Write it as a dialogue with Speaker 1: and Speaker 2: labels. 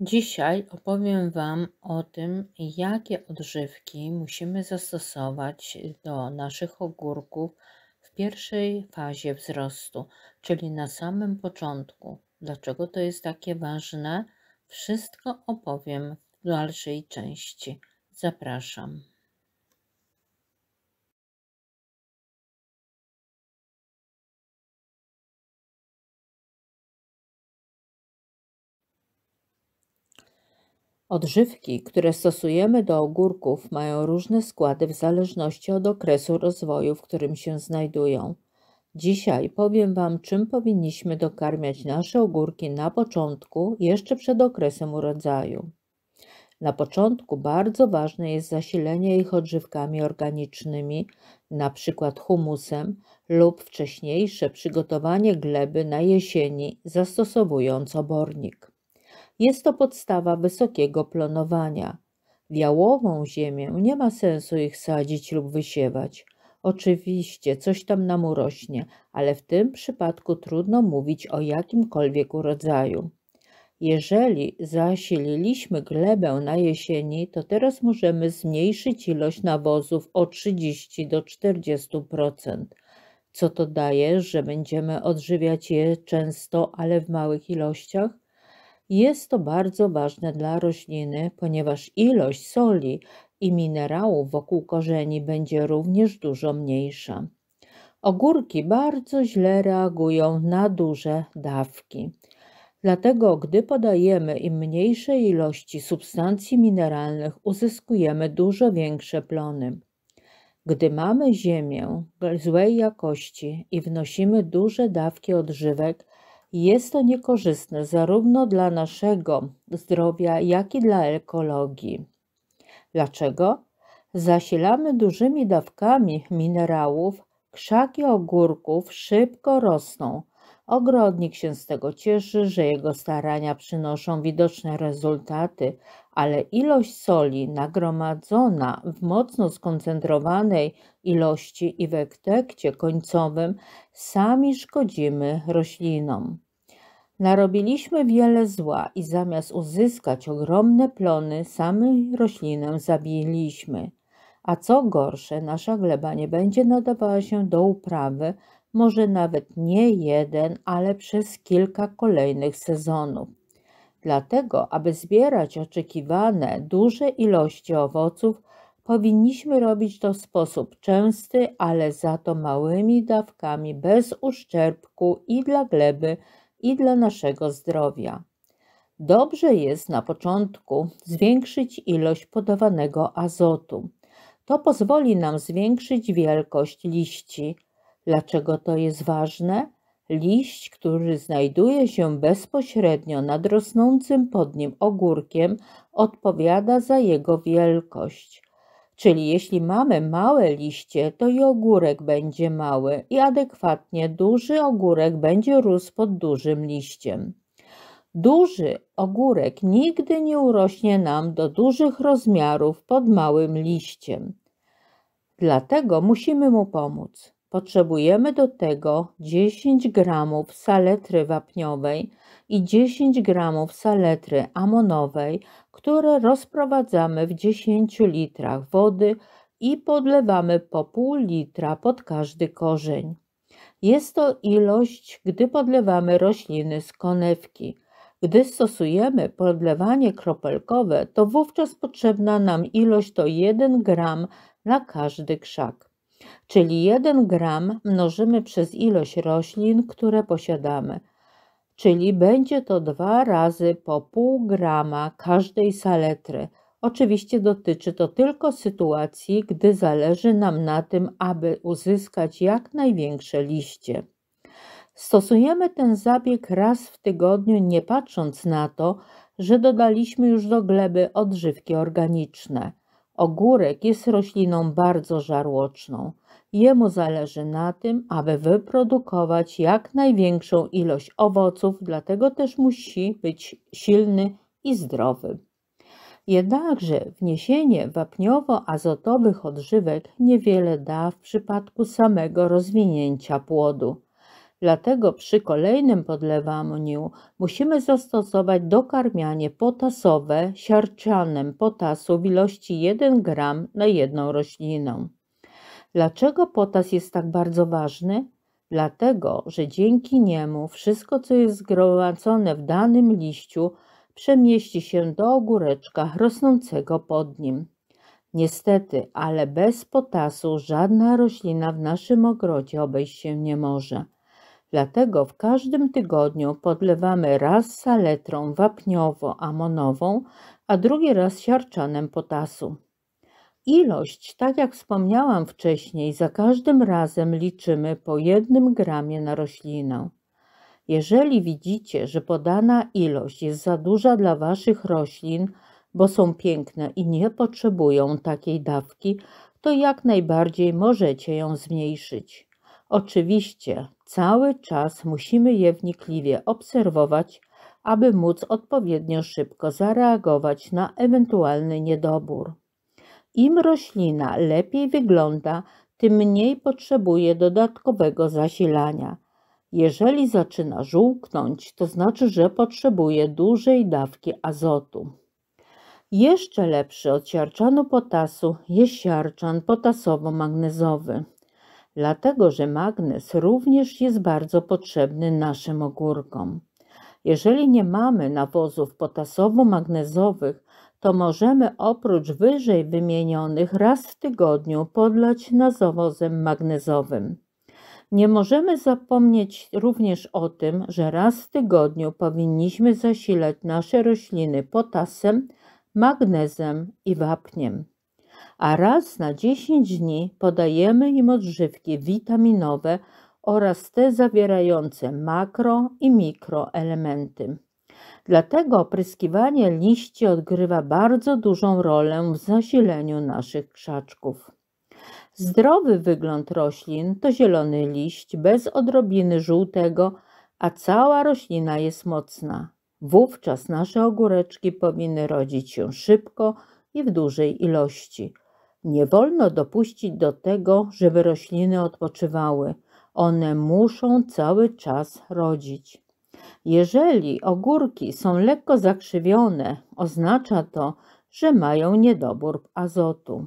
Speaker 1: Dzisiaj opowiem Wam o tym, jakie odżywki musimy zastosować do naszych ogórków w pierwszej fazie wzrostu, czyli na samym początku. Dlaczego to jest takie ważne? Wszystko opowiem w dalszej części. Zapraszam. Odżywki, które stosujemy do ogórków, mają różne składy w zależności od okresu rozwoju, w którym się znajdują. Dzisiaj powiem Wam, czym powinniśmy dokarmiać nasze ogórki na początku, jeszcze przed okresem urodzaju. Na początku bardzo ważne jest zasilenie ich odżywkami organicznymi, np. humusem, lub wcześniejsze przygotowanie gleby na jesieni, zastosowując obornik. Jest to podstawa wysokiego planowania. W jałową ziemię nie ma sensu ich sadzić lub wysiewać. Oczywiście coś tam nam urośnie, ale w tym przypadku trudno mówić o jakimkolwiek urodzaju. Jeżeli zasililiśmy glebę na jesieni, to teraz możemy zmniejszyć ilość nawozów o 30 do 40%. Co to daje, że będziemy odżywiać je często, ale w małych ilościach? Jest to bardzo ważne dla rośliny, ponieważ ilość soli i minerałów wokół korzeni będzie również dużo mniejsza. Ogórki bardzo źle reagują na duże dawki. Dlatego, gdy podajemy im mniejsze ilości substancji mineralnych, uzyskujemy dużo większe plony. Gdy mamy ziemię złej jakości i wnosimy duże dawki odżywek, jest to niekorzystne zarówno dla naszego zdrowia, jak i dla ekologii. Dlaczego? Zasilamy dużymi dawkami minerałów, krzaki ogórków szybko rosną. Ogrodnik się z tego cieszy, że jego starania przynoszą widoczne rezultaty, ale ilość soli nagromadzona w mocno skoncentrowanej ilości i w efekcie końcowym sami szkodzimy roślinom. Narobiliśmy wiele zła i zamiast uzyskać ogromne plony, samą roślinę zabiliśmy. A co gorsze, nasza gleba nie będzie nadawała się do uprawy, może nawet nie jeden, ale przez kilka kolejnych sezonów. Dlatego, aby zbierać oczekiwane duże ilości owoców, powinniśmy robić to w sposób częsty, ale za to małymi dawkami, bez uszczerbku i dla gleby, i dla naszego zdrowia. Dobrze jest na początku zwiększyć ilość podawanego azotu. To pozwoli nam zwiększyć wielkość liści. Dlaczego to jest ważne? Liść, który znajduje się bezpośrednio nad rosnącym pod nim ogórkiem, odpowiada za jego wielkość. Czyli jeśli mamy małe liście, to i ogórek będzie mały i adekwatnie duży ogórek będzie rósł pod dużym liściem. Duży ogórek nigdy nie urośnie nam do dużych rozmiarów pod małym liściem. Dlatego musimy mu pomóc. Potrzebujemy do tego 10 gramów saletry wapniowej i 10 gramów saletry amonowej, które rozprowadzamy w 10 litrach wody i podlewamy po pół litra pod każdy korzeń. Jest to ilość, gdy podlewamy rośliny z konewki. Gdy stosujemy podlewanie kropelkowe, to wówczas potrzebna nam ilość to 1 gram na każdy krzak. Czyli 1 gram mnożymy przez ilość roślin, które posiadamy. Czyli będzie to 2 razy po pół grama każdej saletry. Oczywiście dotyczy to tylko sytuacji, gdy zależy nam na tym, aby uzyskać jak największe liście. Stosujemy ten zabieg raz w tygodniu, nie patrząc na to, że dodaliśmy już do gleby odżywki organiczne. Ogórek jest rośliną bardzo żarłoczną. Jemu zależy na tym, aby wyprodukować jak największą ilość owoców, dlatego też musi być silny i zdrowy. Jednakże wniesienie wapniowo-azotowych odżywek niewiele da w przypadku samego rozwinięcia płodu. Dlatego przy kolejnym podlewaniu musimy zastosować dokarmianie potasowe siarczanem potasu w ilości 1 gram na jedną roślinę. Dlaczego potas jest tak bardzo ważny? Dlatego, że dzięki niemu wszystko, co jest zgromadzone w danym liściu, przemieści się do ogóreczka rosnącego pod nim. Niestety, ale bez potasu żadna roślina w naszym ogrodzie obejść się nie może. Dlatego w każdym tygodniu podlewamy raz saletrą wapniowo-amonową, a drugi raz siarczanem potasu. Ilość, tak jak wspomniałam wcześniej, za każdym razem liczymy po 1 gramie na roślinę. Jeżeli widzicie, że podana ilość jest za duża dla waszych roślin, bo są piękne i nie potrzebują takiej dawki, to jak najbardziej możecie ją zmniejszyć. Oczywiście cały czas musimy je wnikliwie obserwować, aby móc odpowiednio szybko zareagować na ewentualny niedobór. Im roślina lepiej wygląda, tym mniej potrzebuje dodatkowego zasilania. Jeżeli zaczyna żółknąć, to znaczy, że potrzebuje dużej dawki azotu. Jeszcze lepszy od siarczanu potasu jest siarczan potasowo-magnezowy, dlatego że magnez również jest bardzo potrzebny naszym ogórkom. Jeżeli nie mamy nawozów potasowo-magnezowych, to możemy oprócz wyżej wymienionych raz w tygodniu podlać nawozem magnezowym. Nie możemy zapomnieć również o tym, że raz w tygodniu powinniśmy zasilać nasze rośliny potasem, magnezem i wapniem. A raz na 10 dni podajemy im odżywki witaminowe oraz te zawierające makro i mikroelementy. Dlatego opryskiwanie liści odgrywa bardzo dużą rolę w zasileniu naszych krzaczków. Zdrowy wygląd roślin to zielony liść bez odrobiny żółtego, a cała roślina jest mocna. Wówczas nasze ogóreczki powinny rodzić się szybko i w dużej ilości. Nie wolno dopuścić do tego, żeby rośliny odpoczywały. One muszą cały czas rodzić. Jeżeli ogórki są lekko zakrzywione, oznacza to, że mają niedobór azotu.